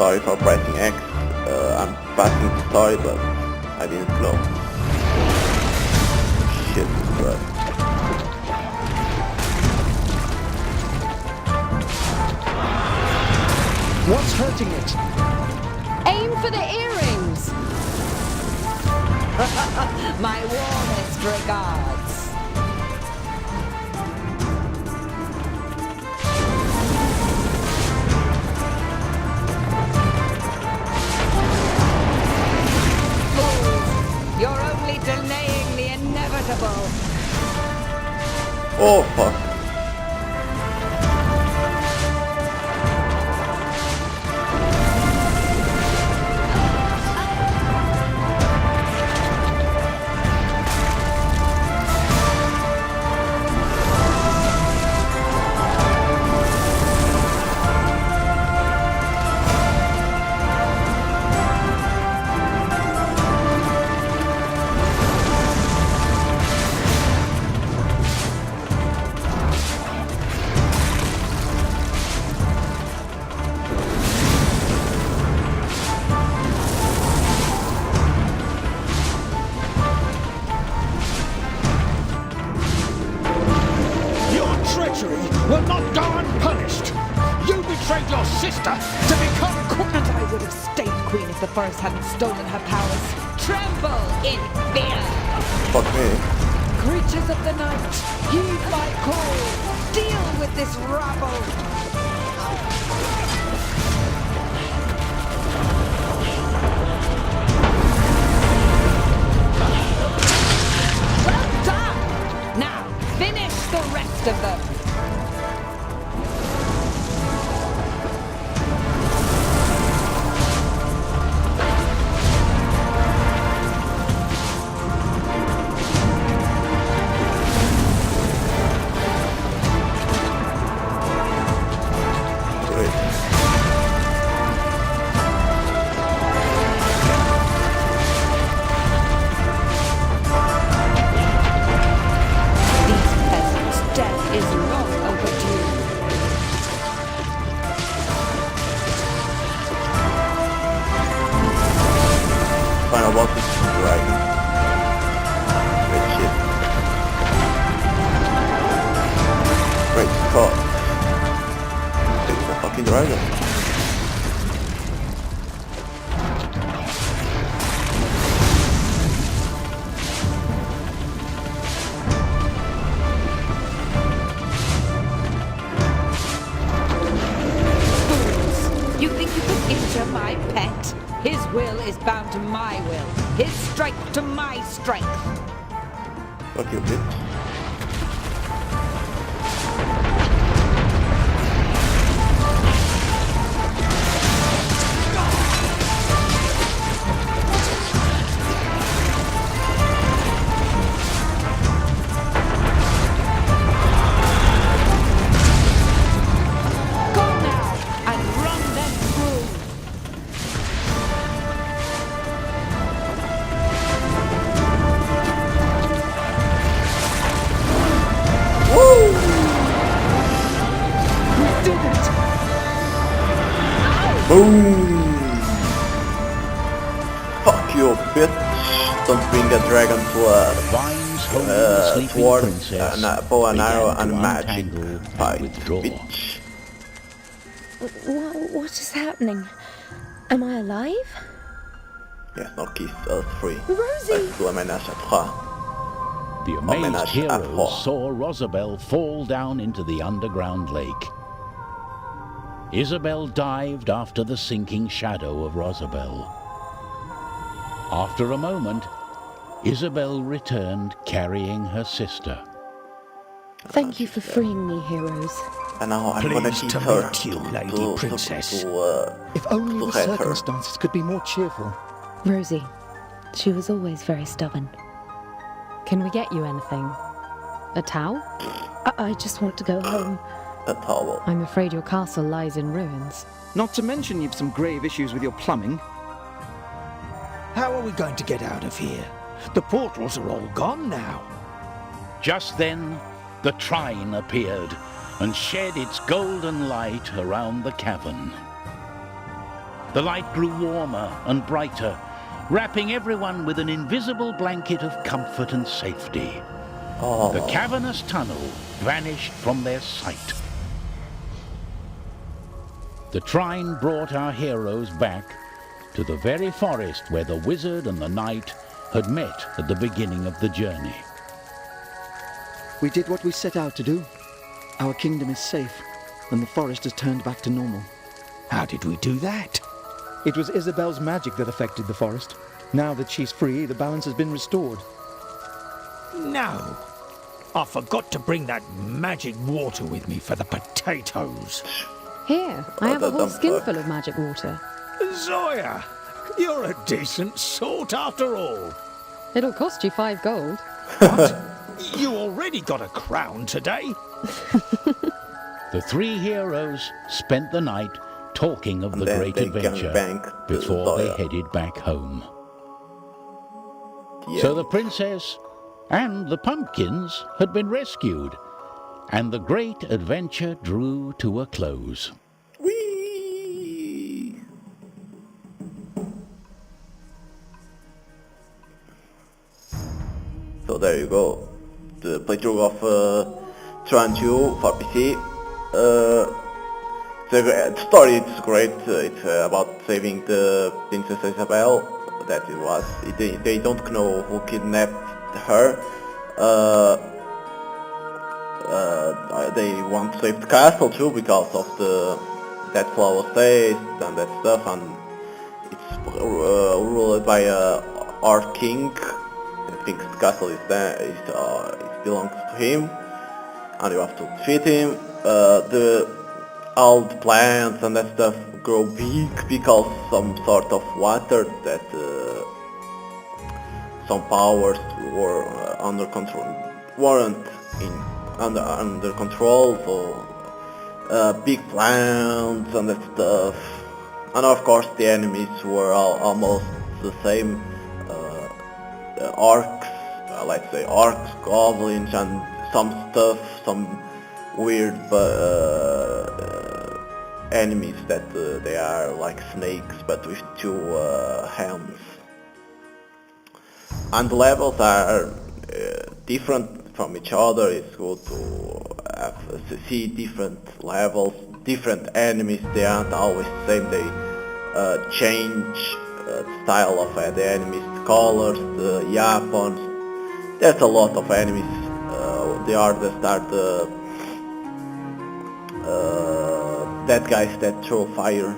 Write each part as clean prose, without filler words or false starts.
Sorry for pressing X. I'm passing the story, but I didn't know. Shit, right. What's hurting it? Aim for the earrings! My warmest regards. Fools! You're only delaying the inevitable. Oh fuck. Will not go unpunished. You betrayed your sister to become queen. And I would have stayed queen if the forest hadn't stolen her powers. Tremble in fear! Fuck me. Creatures of the night, heed my call. Deal with this rabble. Well done! Now, finish the rest of them. Final boss is right. Great shit. Great Scott. It's a fucking dragon. You think you can injure my pet? His will is bound to my will. His strength to my strength. Fuck you, bitch. Go now and run them through. Boom! Fuck you, bitch! Don't bring a dragon to a sword, a bow and arrow and magic fight, bitch. What is happening? Am I alive? Yes, no kiss us free. Rosie! Let's do a ménage à trois. The amazed heroes saw Rosabelle fall down into the underground lake. Isabel dived after the sinking shadow of Rosabelle. After a moment, Isabel returned carrying her sister. Thank you for freeing me, heroes. And now I'm gonna Pleased teach to her meet you, Lady Princess. If only the help her. circumstances could be more cheerful. Rosie, she was always very stubborn. Can we get you anything? A towel? I just want to go home. A towel. I'm afraid your castle lies in ruins. Not to mention you've some grave issues with your plumbing. How are we going to get out of here? The portals are all gone now. Just then, the Trine appeared and shed its golden light around the cavern. The light grew warmer and brighter, wrapping everyone with an invisible blanket of comfort and safety. Oh. The cavernous tunnel vanished from their sight. The Trine brought our heroes back to the very forest where the wizard and the knight had met at the beginning of the journey. We did what we set out to do. Our kingdom is safe, and the forest has turned back to normal. How did we do that? It was Isabel's magic that affected the forest. Now that she's free, the balance has been restored. No. I forgot to bring that magic water with me for the potatoes. Here, I have a whole skin full of magic water. Zoya, you're a decent sort after all. It'll cost you 5 gold. What? You already got a crown today? The 3 heroes spent the night talking of And the then great they adventure gang before they Zoya. headed back home. Yeah. So the princess and the pumpkins had been rescued, and the great adventure drew to a close. Whee! So there you go. The playthrough of Trine 2 for PC. The story is great. It's about saving the Princess Isabel. That it was. They don't know who kidnapped her. They want to save the castle too because of that flower state and that stuff, and it's ruled by a Art King. I think the castle is there. It belongs to him, and you have to defeat him. All the plants and that stuff grow big because some sort of water that some powers were under control, weren't under control. So big plants and that stuff, and of course the enemies were almost the same. Orcs, let's say orcs, goblins, and some stuff, some weird enemies that they are like snakes but with 2 hands. And the levels are different from each other. It's good to see different levels, different enemies. They aren't always the same. They change the style of the enemies, the colors, the weapons. There's a lot of enemies. The hardest are that guys that throw fire.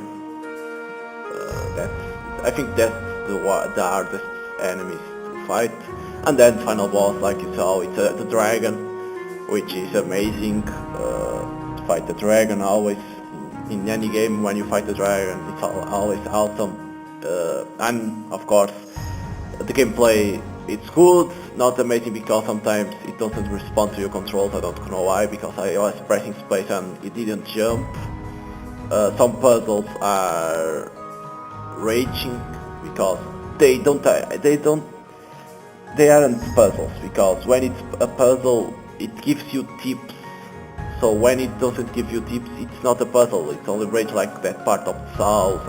I think that's the hardest enemies to fight. And then final boss, like you saw, it's the dragon, which is amazing. To fight the dragon always, in any game when you fight the dragon, it's always awesome. And of course, the gameplay, it's good, not amazing because sometimes it doesn't respond to your controls. I don't know why, because I was pressing space and it didn't jump. Some puzzles are raging because they aren't puzzles, because when it's a puzzle it gives you tips. So when it doesn't give you tips, it's not a puzzle. It's only rage, like that part of the souls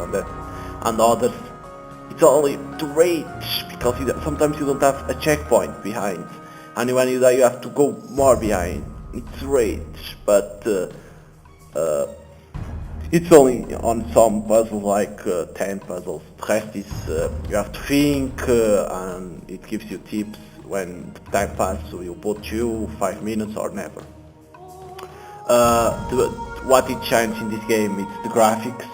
and others. It's only to rage because sometimes you don't have a checkpoint behind, and when you die you have to go more behind. It's rage, but it's only on some puzzles, like 10 puzzles. The rest is you have to think, and it gives you tips when the time passes, so you put 5 minutes or never. What it shines in this game, it's the graphics,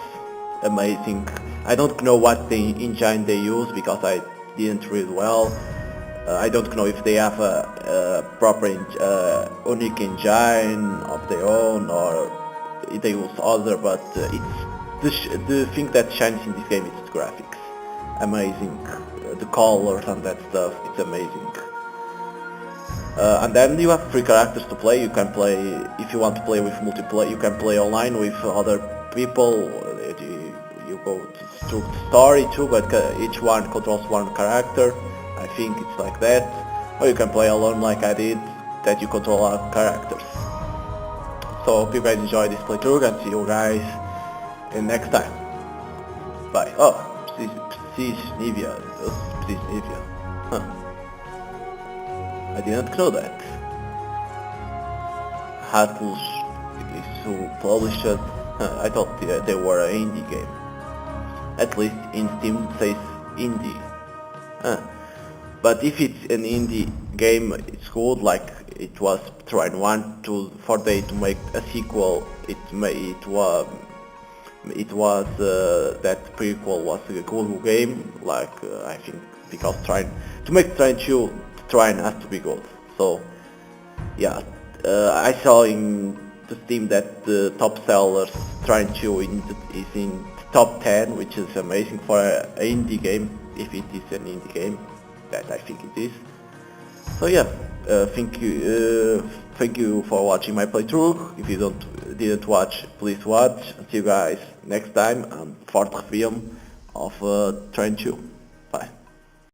amazing. I don't know what the engine they use because I didn't read well. I don't know if they have a proper unique engine of their own or if they use other, but it's the thing that shines in this game is the graphics. Amazing. The colors and that stuff, it's amazing. And then you have 3 characters to play. You can play, if you want to play with multiplayer, you can play online with other people. You go through the story too, but each one controls 1 character. I think it's like that. Or you can play alone like I did, that you control all characters. So hope you guys enjoy this playthrough and see you guys in next time. Bye. Oh, Nivea. Nivea. Huh. I didn't know that. Atlus is who published it. I thought they were an indie game. At least in Steam it says indie. But if it's an indie game, it's good. Like it was Trine 1 for they to make a sequel. It was that prequel was a good game. Like I think because to make Trine 2, Trine has to be good. So yeah, I saw in the Steam that the top sellers Trine 2 is in the top 10, which is amazing for an indie game. If it is an indie game, that I think it is. So yeah, thank you for watching my playthrough. If you didn't watch, please watch. See you guys next time on fourth film of Trine 2. Bye.